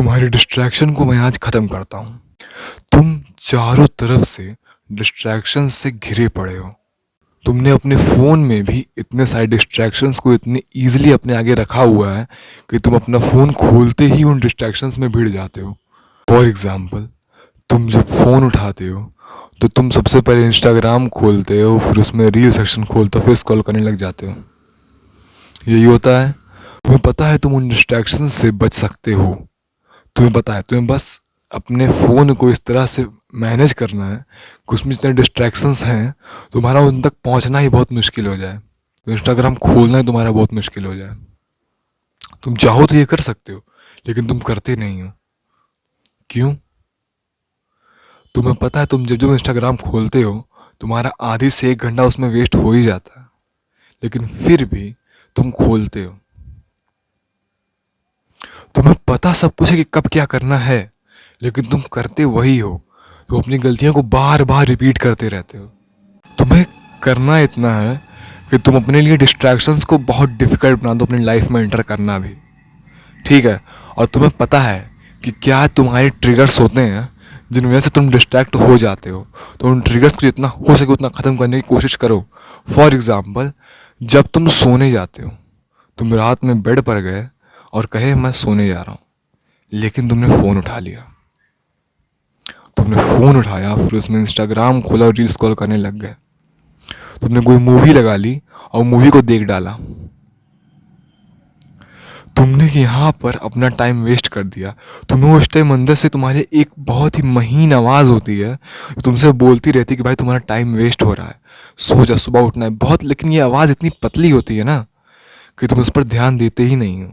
तुम्हारी डिस्ट्रैक्शन को मैं आज खत्म करता हूँ। तुम चारों तरफ से डिस्ट्रैक्शन से घिरे पड़े हो। तुमने अपने फ़ोन में भी इतने सारे डिस्ट्रैक्शंस को इतने ईजिली अपने आगे रखा हुआ है कि तुम अपना फ़ोन खोलते ही उन डिस्ट्रैक्शंस में भिड़ जाते हो। फॉर एग्ज़ाम्पल, तुम जब फ़ोन उठाते हो तो तुम सबसे पहले इंस्टाग्राम खोलते हो, फिर उसमें रील सेक्शन खोलते हो, फिर स्क्रॉल करने लग जाते हो। यही होता है। तुम्हें पता है तुम उन डिस्ट्रैक्शंस से बच सकते हो। तुम्हें पता है, तुम्हें बस अपने फ़ोन को इस तरह से मैनेज करना है कि उसमें जितने डिस्ट्रैक्शंस हैं तुम्हारा उन तक पहुंचना ही बहुत मुश्किल हो जाए। तो इंस्टाग्राम खोलना ही तुम्हारा बहुत मुश्किल हो जाए। तुम चाहो तो ये कर सकते हो, लेकिन तुम करते नहीं हो। क्यों? तुम्हें पता है तुम जब जब इंस्टाग्राम खोलते हो तुम्हारा आधी से 1 घंटा उसमें वेस्ट हो ही जाता है, लेकिन फिर भी तुम खोलते हो। तुम्हें पता सब कुछ है कि कब क्या करना है, लेकिन तुम करते वही हो। तुम अपनी गलतियों को बार बार रिपीट करते रहते हो। तुम्हें करना इतना है कि तुम अपने लिए डिस्ट्रैक्शंस को बहुत डिफ़िकल्ट बना दो अपनी लाइफ में एंटर करना भी। ठीक है? और तुम्हें पता है कि क्या तुम्हारे ट्रिगर्स होते हैं जिन वजह से तुम डिस्ट्रैक्ट हो जाते हो। तो उन ट्रिगर्स को जितना हो सके उतना ख़त्म करने की कोशिश करो। फॉर एग्ज़ाम्पल, जब तुम सोने जाते हो, तुम रात में बेड पर गए और कहे मैं सोने जा रहा हूँ, लेकिन तुमने फ़ोन उठा लिया। तुमने फ़ोन उठाया, फिर उसमें इंस्टाग्राम खोला और रील स्क्रॉल करने लग गए। तुमने कोई मूवी लगा ली और मूवी को देख डाला। तुमने यहाँ पर अपना टाइम वेस्ट कर दिया। तुम्हें उस टाइम अंदर से तुम्हारे एक बहुत ही महीन आवाज़ होती है जो तुमसे बोलती रहती है कि भाई तुम्हारा टाइम वेस्ट हो रहा है, सो जा, सुबह उठना है बहुत। लेकिन ये आवाज़ इतनी पतली होती है ना कि तुम उस पर ध्यान देते ही नहीं हो।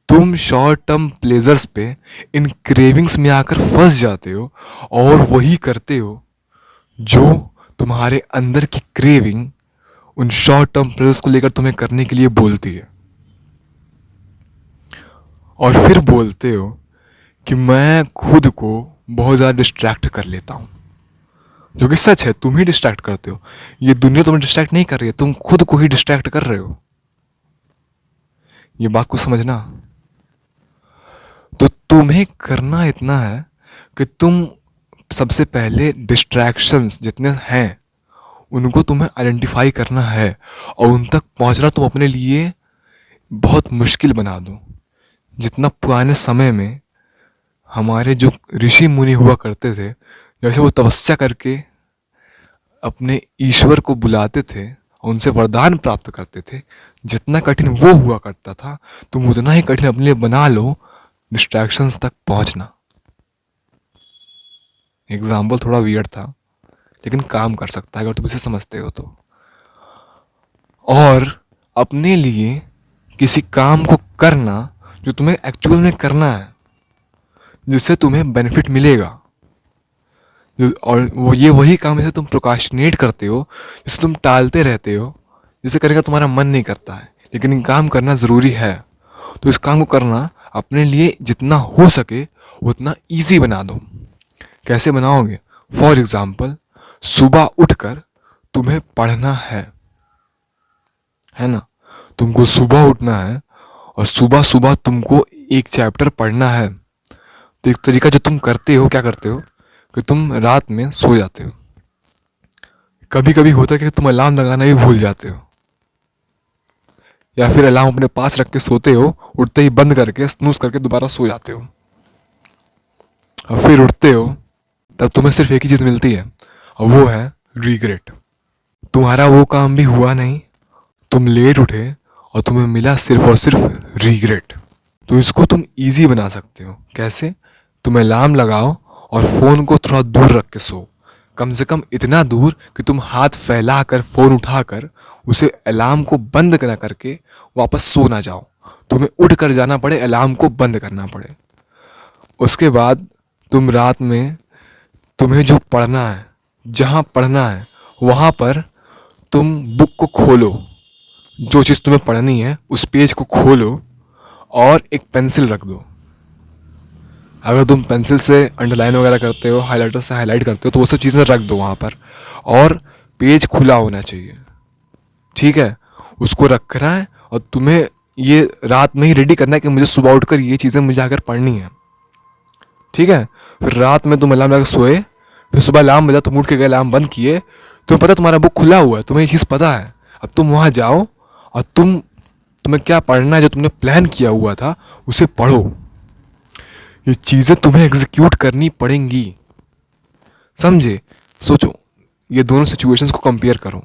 तुम शॉर्ट टर्म प्लेजर्स पे, इन क्रेविंग्स में आकर फंस जाते हो और वही करते हो जो तुम्हारे अंदर की क्रेविंग उन शॉर्ट टर्म प्लेजर्स को लेकर तुम्हें करने के लिए बोलती है। और फिर बोलते हो कि मैं खुद को बहुत ज़्यादा डिस्ट्रैक्ट कर लेता हूँ, जो कि सच है। तुम ही डिस्ट्रैक्ट करते हो। ये दुनिया तुम्हें डिस्ट्रैक्ट नहीं कर रही है, तुम खुद को ही डिस्ट्रैक्ट कर रहे हो। ये बात को समझना। तो तुम्हें करना इतना है कि तुम सबसे पहले डिस्ट्रैक्शंस जितने हैं उनको तुम्हें आइडेंटिफाई करना है और उन तक पहुंचना तुम अपने लिए बहुत मुश्किल बना दो। जितना पुराने समय में हमारे जो ऋषि मुनि हुआ करते थे, जैसे वो तपस्या करके अपने ईश्वर को बुलाते थे और उनसे वरदान प्राप्त करते थे, जितना कठिन वो हुआ करता था तुम उतना ही कठिन अपने लिए बना लो डिस्ट्रैक्शंस तक पहुंचना। एग्जाम्पल थोड़ा वियर्ड था, लेकिन काम कर सकता है अगर तुम इसे समझते हो तो। और अपने लिए किसी काम को करना जो तुम्हें एक्चुअल में करना है, जिससे तुम्हें बेनिफिट मिलेगा। और वो ये वही काम जिसे तुम प्रोकास्टिनेट करते हो, जिसे तुम टालते रहते हो, जिसे करने का तुम्हारा मन नहीं करता है, लेकिन ये काम करना ज़रूरी है। तो इस काम को करना अपने लिए जितना हो सके उतना ईजी बना दो। कैसे बनाओगे? फॉर एग्ज़ाम्पल, सुबह उठकर तुम्हें पढ़ना है ना? तुमको सुबह उठना है और सुबह सुबह तुमको एक चैप्टर पढ़ना है। तो एक तरीका जो तुम करते हो, क्या करते हो कि तुम रात में सो जाते हो। कभी कभी होता है कि तुम अलार्म लगाना भी भूल जाते हो, या फिर अलार्म अपने पास रख के सोते हो, उठते ही बंद करके स्नूज करके दोबारा सो जाते हो। और फिर उठते हो तब तुम्हें सिर्फ एक ही चीज़ मिलती है और वो है रिग्रेट। तुम्हारा वो काम भी हुआ नहीं, तुम लेट उठे और तुम्हें मिला सिर्फ और सिर्फ रिग्रेट। तो इसको तुम इजी बना सकते हो। कैसे? तुम अलार्म लगाओ और फ़ोन को थोड़ा दूर रख के सो। कम से कम इतना दूर कि तुम हाथ फैला कर फ़ोन उठाकर उसे अलार्म को बंद ना करके वापस सो ना जाओ। तुम्हें उठ कर जाना पड़े, अलार्म को बंद करना पड़े। उसके बाद तुम रात में तुम्हें जो पढ़ना है, जहाँ पढ़ना है वहाँ पर तुम बुक को खोलो, जो चीज़ तुम्हें पढ़नी है उस पेज को खोलो और एक पेंसिल रख दो। अगर तुम पेंसिल से अंडरलाइन वगैरह करते हो, हाइलाइटर से हाईलाइट करते हो, तो वो सब चीज़ें रख दो वहाँ पर। और पेज खुला होना चाहिए, ठीक है? उसको रखना है और तुम्हें ये रात में ही रेडी करना है कि मुझे सुबह उठकर ये चीज़ें मुझे आकर पढ़नी है, ठीक है। फिर रात में तुम अलार्म लगा सोए, फिर सुबह अलार्म बजा, तुम उठ के गए, अलार्म बंद किए, तुम्हें पता तुम्हारा बुक खुला हुआ है, तुम्हें ये चीज़ पता है। अब तुम वहाँ जाओ और तुम्हें क्या पढ़ना है, जो तुमने प्लान किया हुआ था उसे पढ़ो। ये चीज़ें तुम्हें एग्जीक्यूट करनी पड़ेंगी, समझे। सोचो, ये दोनों सिचुएशंस को कंपेयर करो।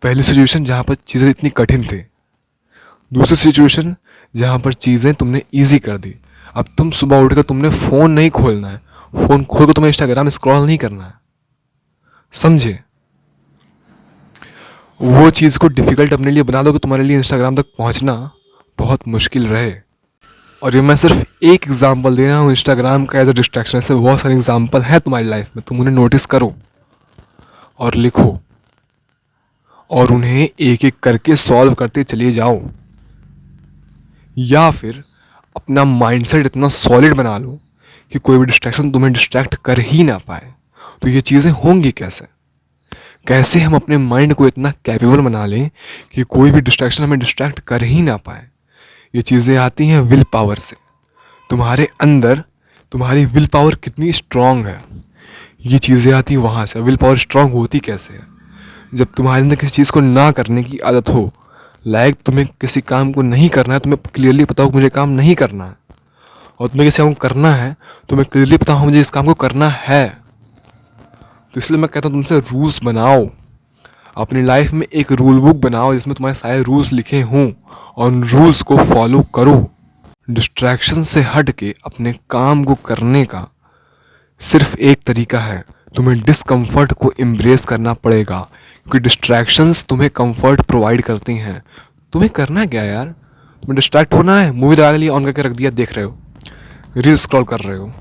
पहली सिचुएशन जहाँ पर चीज़ें इतनी कठिन थी, दूसरी सिचुएशन जहाँ पर चीज़ें तुमने ईजी कर दी। अब तुम सुबह उठकर तुमने फ़ोन नहीं खोलना है, फ़ोन खोल कर तुम्हें इंस्टाग्राम स्क्रॉल नहीं करना है, समझे। वो चीज़ को डिफ़िकल्ट अपने लिए बना दो कि तुम्हारे लिए इंस्टाग्राम तक पहुंचना बहुत मुश्किल रहे। और ये मैं सिर्फ एक एग्जांपल दे रहा हूँ इंस्टाग्राम का एज अ डिस्ट्रैक्शन। ऐसे बहुत सारे एग्जांपल हैं तुम्हारी लाइफ में, तुम उन्हें नोटिस करो और लिखो और उन्हें एक एक करके सॉल्व करते चले जाओ। या फिर अपना माइंडसेट इतना सॉलिड बना लो कि कोई भी डिस्ट्रैक्शन तुम्हें डिस्ट्रैक्ट कर ही ना पाए। तो ये चीज़ें होंगी कैसे, कैसे हम अपने माइंड को इतना कैपेबल बना लें कि कोई भी डिस्ट्रैक्शन हमें डिस्ट्रैक्ट कर ही ना पाए। ये चीज़ें आती हैं विल पावर से। तुम्हारे अंदर तुम्हारी विल पावर कितनी स्ट्रांग है, ये चीज़ें आती वहाँ से। विल पावर स्ट्रांग होती कैसे है, जब तुम्हारे अंदर किसी चीज़ को ना करने की आदत हो। लाइक तुम्हें किसी काम को नहीं करना है, तुम्हें क्लियरली पता हो मुझे काम नहीं करना है, और तुम्हें किसी काम को करना है, तुम्हें क्लियरली पता हो मुझे इस काम को करना है। तो इसलिए मैं कहता हूँ तुमसे रूल्स बनाओ, अपनी लाइफ में एक रूल बुक बनाओ जिसमें तुम्हारे सारे रूल्स लिखे हों और उन रूल्स को फॉलो करो। डिस्ट्रैक्शन से हट के अपने काम को करने का सिर्फ एक तरीका है, तुम्हें डिस्कम्फर्ट को एम्ब्रेस करना पड़ेगा, क्योंकि डिस्ट्रैक्शंस तुम्हें कंफर्ट प्रोवाइड करती हैं। तुम्हें करना क्या है यार, तुम्हें डिस्ट्रैक्ट होना है, मूवी लगा ली, ऑन करके रख दिया, देख रहे हो, रील स्क्रॉल कर रहे हो,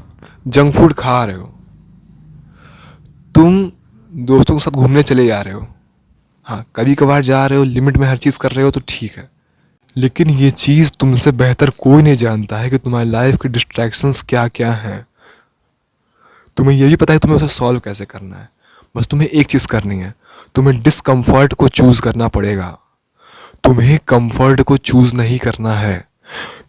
जंक फूड खा रहे हो, तुम दोस्तों के साथ घूमने चले जा रहे हो, हाँ कभी कभार जा रहे हो, लिमिट में हर चीज़ कर रहे हो तो ठीक है। लेकिन ये चीज़ तुमसे बेहतर कोई नहीं जानता है कि तुम्हारी लाइफ के डिस्ट्रैक्शंस क्या क्या हैं। तुम्हें ये भी पता है तुम्हें उसे सॉल्व कैसे करना है। बस तुम्हें एक चीज़ करनी है, तुम्हें डिस्कम्फर्ट को चूज़ करना पड़ेगा। तुम्हें कंफर्ट को चूज़ नहीं करना है,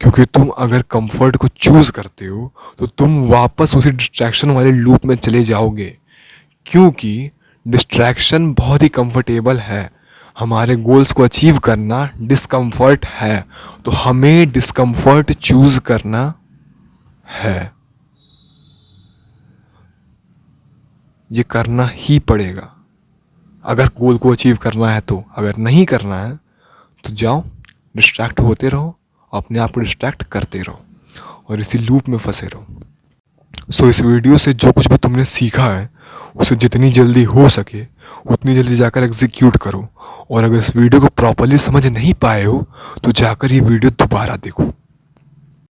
क्योंकि तुम अगर कंफर्ट को चूज़ करते हो तो तुम वापस उसी डिस्ट्रैक्शन वाले लूप में चले जाओगे, क्योंकि डिस्ट्रैक्शन बहुत ही कंफर्टेबल है। हमारे गोल्स को अचीव करना डिस्कम्फर्ट है, तो हमें डिस्कम्फर्ट चूज़ करना है। ये करना ही पड़ेगा अगर गोल को अचीव करना है तो। अगर नहीं करना है तो जाओ डिस्ट्रैक्ट होते रहो, अपने आप को डिस्ट्रैक्ट करते रहो और इसी लूप में फंसे रहो। सो इस वीडियो से जो कुछ भी तुमने सीखा है उसे जितनी जल्दी हो सके उतनी जल्दी जाकर एग्जीक्यूट करो। और अगर इस वीडियो को प्रॉपरली समझ नहीं पाए हो तो जाकर ये वीडियो दोबारा देखो।